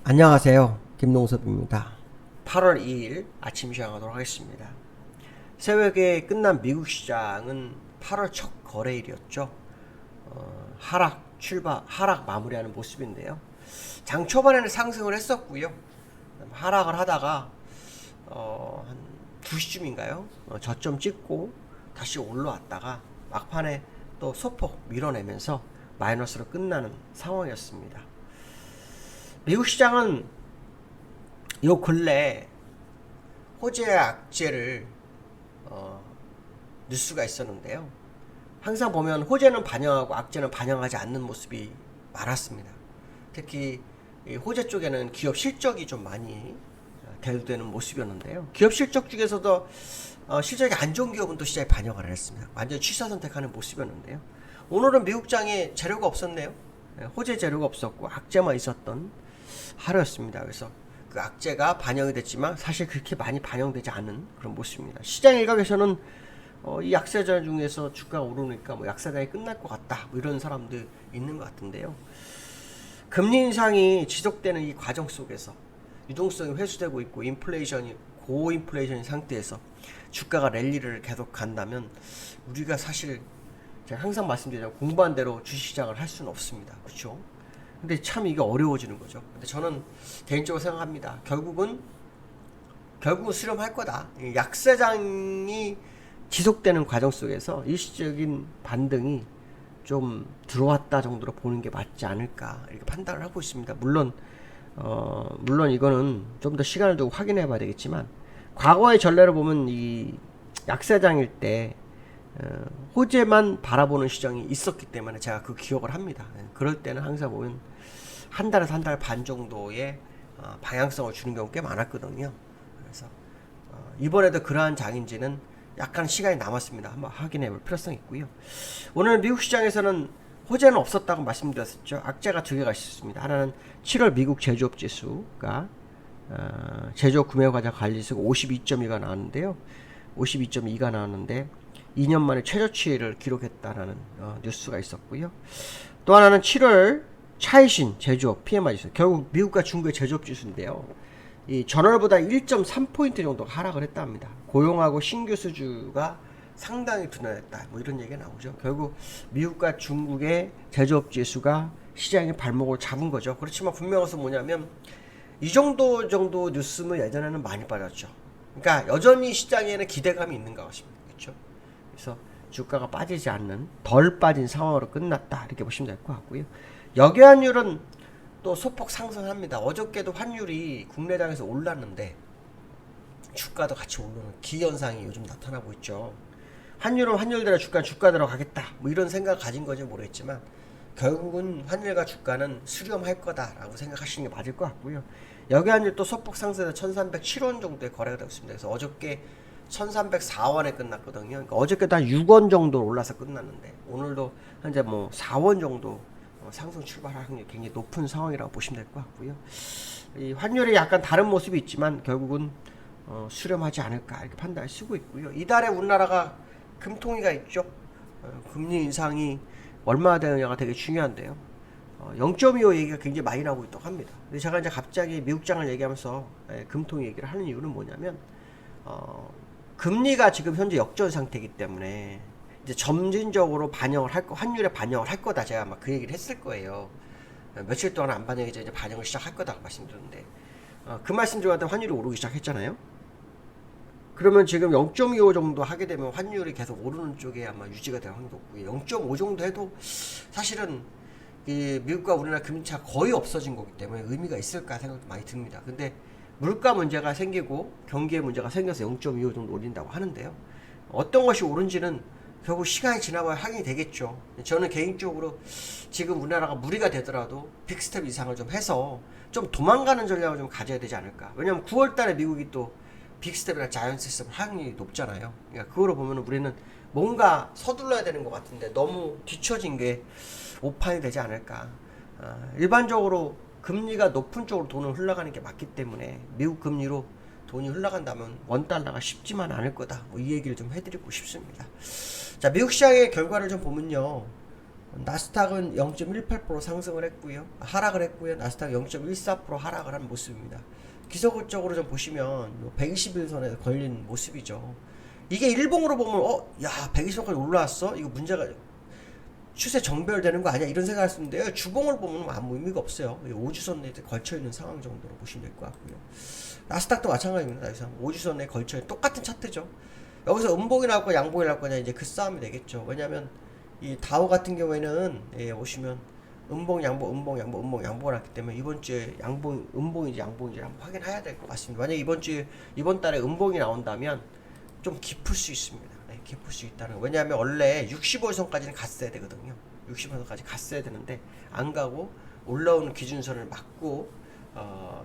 안녕하세요. 김동섭입니다. 8월 2일 아침 시작하도록 하겠습니다. 새벽에 끝난 미국 시장은 8월 첫 거래일이었죠. 하락 마무리하는 모습인데요. 장 초반에는 상승을 했었고요. 하락을 하다가 한 2시쯤인가요? 저점 찍고 다시 올라왔다가 막판에 또 소폭 밀어내면서 마이너스로 끝나는 상황이었습니다. 미국 시장은 요 근래 호재 악재를 뉴스가 있었는데요. 항상 보면 호재는 반영하고 악재는 반영하지 않는 모습이 많았습니다. 특히 호재 쪽에는 기업 실적이 좀 많이 대두되는 모습이었는데요. 기업 실적 중에서도 실적이 안 좋은 기업은 또 시장에 반영을 안 했습니다. 완전히 취사 선택하는 모습이었는데요. 오늘은 미국장에 재료가 없었네요. 호재 재료가 없었고 악재만 있었던 하루였습니다. 그래서 그 악재가 반영이 됐지만 사실 그렇게 많이 반영되지 않은 그런 모습입니다. 시장 일각에서는 이 약세장 중에서 주가가 오르니까 뭐 약세장이 끝날 것 같다 뭐 이런 사람들 있는 것 같은데요. 금리 인상이 지속되는 이 과정 속에서 유동성이 회수되고 있고 인플레이션이 고인플레이션 상태에서 주가가 랠리를 계속 간다면 우리가 사실 제가 항상 말씀드리자면 공부한 대로 주식시장을 할 수는 없습니다. 그렇죠? 근데 참 이게 어려워지는 거죠. 근데 저는 개인적으로 생각합니다. 결국은 수렴할 거다. 약세장이 지속되는 과정 속에서 일시적인 반등이 좀 들어왔다 정도로 보는 게 맞지 않을까 이렇게 판단을 하고 있습니다. 물론 이거는 좀 더 시간을 두고 확인해 봐야 되겠지만 과거의 전례를 보면 이 약세장일 때 호재만 바라보는 시장이 있었기 때문에 제가 그 기억을 합니다. 그럴 때는 항상 보면 한 달에서 한 달 반 정도의 방향성을 주는 경우가 꽤 많았거든요. 그래서 이번에도 그러한 장인지는 약간 시간이 남았습니다. 한번 확인해 볼 필요성이 있고요. 오늘 미국 시장에서는 호재는 없었다고 말씀드렸었죠. 악재가 두 개가 있었습니다. 하나는 7월 미국 제조업 지수가 제조업 구매과자 관리수가 52.2가 나왔는데요. 52.2가 나왔는데 2년 만에 최저치를 기록했다라는 뉴스가 있었고요. 또 하나는 7월 차이신 제조업 PMI 지수, 결국 미국과 중국의 제조업 지수인데요. 이 전월보다 1.3포인트 정도가 하락을 했답니다. 고용하고 신규 수주가 상당히 둔화했다. 뭐 이런 얘기가 나오죠. 결국 미국과 중국의 제조업 지수가 시장의 발목을 잡은 거죠. 그렇지만 분명해서 뭐냐면 이 정도 뉴스는 예전에는 많이 빠졌죠. 그러니까 여전히 시장에는 기대감이 있는 것 같습니다. 그렇죠? 그래서 주가가 빠지지 않는 덜 빠진 상황으로 끝났다 이렇게 보시면 될 것 같고요. 역외환율은 또 소폭 상승합니다. 어저께도 환율이 국내장에서 올랐는데 주가도 같이 오르는 기현상이 요즘 나타나고 있죠. 환율은 환율대로 주가대로 가겠다 뭐 이런 생각 가진 건지 모르겠지만 결국은 환율과 주가는 수렴할 거다라고 생각하시는 게 맞을 것 같고요. 역외환율 또 소폭 상승해서 1307원 정도의 거래가 되고 있습니다. 그래서 어저께 1304원에 끝났거든요. 그러니까 어저께도 한 6원 정도 올라서 끝났는데 오늘도 현재 뭐 4원 정도 상승 출발할 확률이 굉장히 높은 상황이라고 보시면 될 것 같고요. 이 환율이 약간 다른 모습이 있지만 결국은 수렴하지 않을까 이렇게 판단을 쓰고 있고요. 이달에 우리나라가 금통위가 있죠. 금리 인상이 얼마나 되느냐가 되게 중요한데요. 0.25 얘기가 굉장히 많이 나오고 있다고 합니다. 근데 제가 이제 갑자기 미국장을 얘기하면서 금통위 얘기를 하는 이유는 뭐냐면 금리가 지금 현재 역전 상태이기 때문에 이제 점진적으로 환율에 반영을 할 거다. 제가 아마 그 얘기를 했을 거예요. 며칠 동안 안 반영이 이제 반영을 시작할 거다고 말씀드렸는데 그 말씀 중에 환율이 오르기 시작했잖아요. 그러면 지금 0.25 정도 하게 되면 환율이 계속 오르는 쪽에 아마 유지가 될 확률이 높고요. 0.5 정도 해도 사실은 이 미국과 우리나라 금리차가 거의 없어진 거기 때문에 의미가 있을까 생각도 많이 듭니다. 근데 물가 문제가 생기고 경기에 문제가 생겨서 0.25 정도 올린다고 하는데요. 어떤 것이 옳은지는 결국 시간이 지나봐야 확인이 되겠죠. 저는 개인적으로 지금 우리나라가 무리가 되더라도 빅스텝 이상을 좀 해서 좀 도망가는 전략을 좀 가져야 되지 않을까. 왜냐면 9월 달에 미국이 또 빅스텝이나 자이언트 시스템 확률이 높잖아요. 그러니까 그거로 보면 우리는 뭔가 서둘러야 되는 것 같은데 너무 뒤처진 게 오판이 되지 않을까. 일반적으로 금리가 높은 쪽으로 돈을 흘러가는 게 맞기 때문에 미국 금리로 돈이 흘러간다면 원달러가 쉽지만 않을 거다. 뭐 이 얘기를 좀 해드리고 싶습니다. 자, 미국 시장의 결과를 좀 보면요. 나스닥은 0.18% 상승을 했고요. 하락을 했고요. 나스닥 0.14% 하락을 한 모습입니다. 기술적으로 좀 보시면 121선에 걸린 모습이죠. 이게 일봉으로 보면 야 120선까지 올라왔어? 이거 문제가 추세 정별되는 거 아니야? 이런 생각할 수 있는데요. 주봉을 보면 아무 의미가 없어요. 5주선에 걸쳐있는 상황 정도로 보시면 될 것 같고요. 나스닥도 마찬가지입니다. 그래서 5주선에 걸쳐있는 똑같은 차트죠. 여기서 음봉이 나올 거냐 양봉이 나올 거냐 이제 그 싸움이 되겠죠. 왜냐면 이 다우 같은 경우에는 보시면 음봉 양봉 음봉 양봉 음봉 양봉을 했기 때문에 이번 주에 양봉 음봉인지 양봉인지 한번 확인해야 될 것 같습니다. 만약 이번 달에 음봉이 나온다면 좀 깊을 수 있습니다. 네, 깊을 수 있다는 거. 왜냐하면 원래 65선까지는 갔어야 되거든요. 65선까지 갔어야 되는데 안 가고 올라오는 기준선을 맞고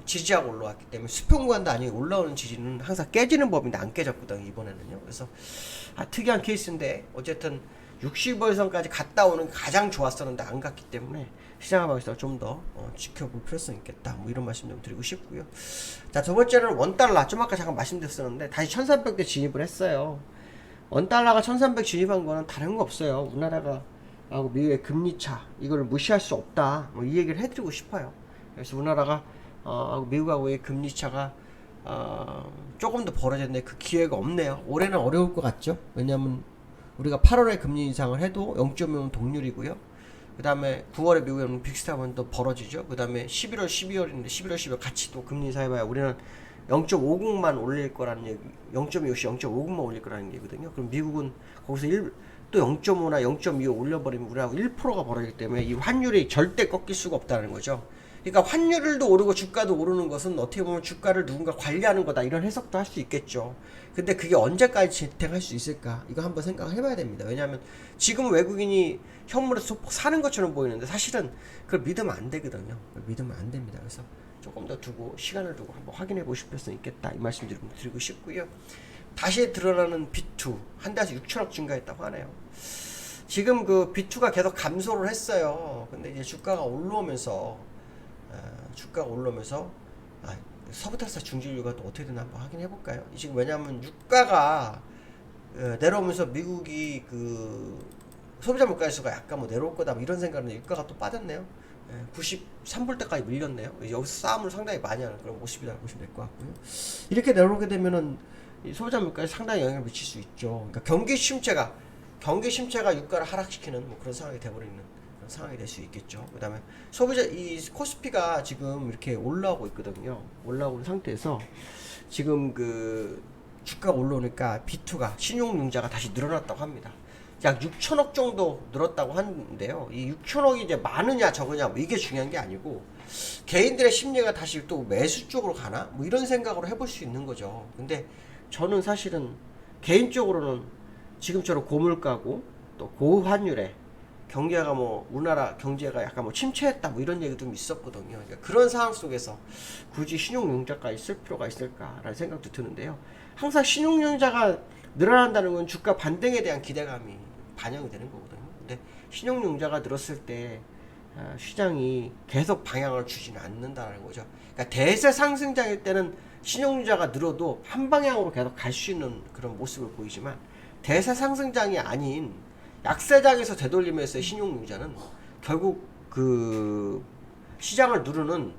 지지하고 올라왔기 때문에 수평구간도 아니고 올라오는 지지는 항상 깨지는 법인데 안 깨졌거든요. 이번에는요. 그래서 특이한 케이스인데 어쨌든 65선까지 갔다 오는 게 가장 좋았었는데 안 갔기 때문에 시장 방에서 좀 더 지켜볼 필요성이 있겠다. 뭐 이런 말씀 좀 드리고 싶고요. 자, 두 번째는 원달러. 좀 아까 잠깐 말씀드렸었는데 다시 1300대 진입을 했어요. 원달러가 1300 진입한 거는 다른 거 없어요. 우리나라가 하고 미국의 금리차 이거를 무시할 수 없다. 뭐 이 얘기를 해드리고 싶어요. 그래서 우리나라가 미국하고의 금리차가 조금 더 벌어졌는데 그 기회가 없네요. 올해는 어려울 것 같죠. 왜냐면 우리가 8월에 금리 인상을 해도 0.5는 동률이고요. 그 다음에 9월에 미국에 빅스탑은 또 벌어지죠. 그 다음에 11월, 12월인데 11월, 12월 같이 또 금리 인상해봐야 우리는 0.50만 올릴 거라는 얘기, 0.25씩 0.50만 올릴 거라는 얘기거든요. 그럼 미국은 거기서 또 0.5나 0.25 올려버리면 우리하고 1%가 벌어지기 때문에 이 환율이 절대 꺾일 수가 없다는 거죠. 그러니까 환율도 오르고 주가도 오르는 것은 어떻게 보면 주가를 누군가 관리하는 거다 이런 해석도 할 수 있겠죠. 근데 그게 언제까지 지탱할 수 있을까? 이거 한번 생각을 해봐야 됩니다. 왜냐하면 지금 외국인이 현물에서 소폭 사는 것처럼 보이는데 사실은 그걸 믿으면 안 되거든요. 믿으면 안 됩니다. 그래서 조금 더 두고 시간을 두고 한번 확인해 보실 필요성이 있겠다 이 말씀 드리고 싶고요. 다시 드러나는 B2 한 달에서 6천억 증가했다고 하네요. 지금 그 B2가 계속 감소를 했어요. 근데 이제 주가가 올라오면서 서부타사 중진류가 또 어떻게 되나 한번 확인해 볼까요? 지금 왜냐하면 유가가 내려오면서 미국이 그 소비자 물가지수가 약간 뭐 내려올 거다 뭐 이런 생각은 유가가 또 빠졌네요. 93불대까지 밀렸네요. 여기서 싸움을 상당히 많이 하는 그런 모습이라고 보시면 될 것 같고요. 이렇게 내려오게 되면은 소비자 물가에 상당히 영향을 미칠 수 있죠. 그러니까 경기 침체가 유가를 하락시키는 뭐 그런 상황이 돼버리는 그런 상황이 될 수 있겠죠. 그 다음에 이 코스피가 지금 이렇게 올라오고 있거든요. 올라오는 상태에서 지금 그 주가가 올라오니까 B2가 신용융자가 다시 늘어났다고 합니다. 약 6천억 정도 늘었다고 하는데요. 이 6천억이 이제 많으냐 적으냐 뭐 이게 중요한 게 아니고 개인들의 심리가 다시 또 매수 쪽으로 가나 뭐 이런 생각으로 해볼 수 있는 거죠. 근데 저는 사실은 개인적으로는 지금처럼 고물가고 또 고환율에 경제가 뭐 우리나라 경제가 약간 뭐 침체했다 뭐 이런 얘기도 좀 있었거든요. 그러니까 그런 상황 속에서 굳이 신용융자까지 쓸 필요가 있을까라는 생각도 드는데요. 항상 신용융자가 늘어난다는 건 주가 반등에 대한 기대감이 반영이 되는 거거든요. 근데 신용융자가 늘었을 때 시장이 계속 방향을 주지는 않는다는 거죠. 그러니까 대세 상승장일 때는 신용융자가 늘어도 한 방향으로 계속 갈 수 있는 그런 모습을 보이지만 대세 상승장이 아닌 약세장에서 되돌리면서의 신용융자는 결국 그 시장을 누르는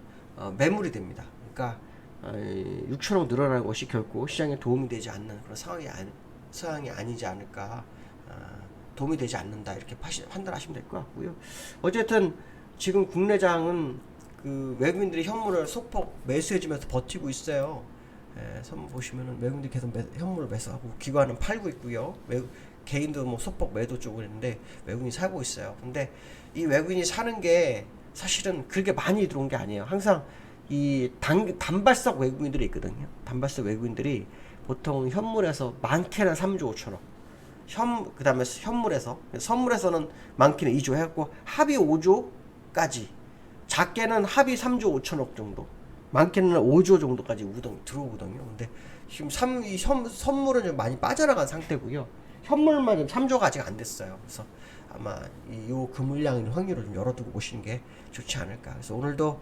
매물이 됩니다. 그러니까 6천억 늘어나는 것이 결코 시장에 도움이 되지 않는 그런 상황이 아니지 않을까. 도움이 되지 않는다 이렇게 판단하시면 될 것 같고요. 어쨌든 지금 국내장은 그 외국인들이 현물을 소폭 매수해주면서 버티고 있어요. 선물 보시면은 외국인들이 계속 현물을 매수하고 기관은 팔고 있고요. 개인도 뭐 소폭 매도 쪽으로 있는데 외국인이 사고 있어요. 근데 이 외국인이 사는 게 사실은 그렇게 많이 들어온 게 아니에요. 항상 이 단발성 외국인들이 있거든요. 단발성 외국인들이 보통 현물에서 많게는 3조 5천억. 그 다음에 선물에서는 많게는 2조 해갖고 합이 5조까지, 작게는 합이 3조 5천억 정도, 많게는 5조 정도까지 들어오거든요. 근데 지금 선물은 좀 많이 빠져나간 상태고요. 현물만 지금 3조가 아직 안 됐어요. 그래서 아마 이 금물량의 확률을 좀 열어두고 보시는 게 좋지 않을까. 그래서 오늘도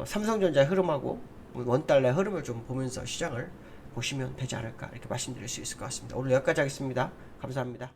삼성전자의 흐름하고 원달러의 흐름을 좀 보면서 시장을 보시면 되지 않을까 이렇게 말씀드릴 수 있을 것 같습니다. 오늘 여기까지 하겠습니다. 감사합니다.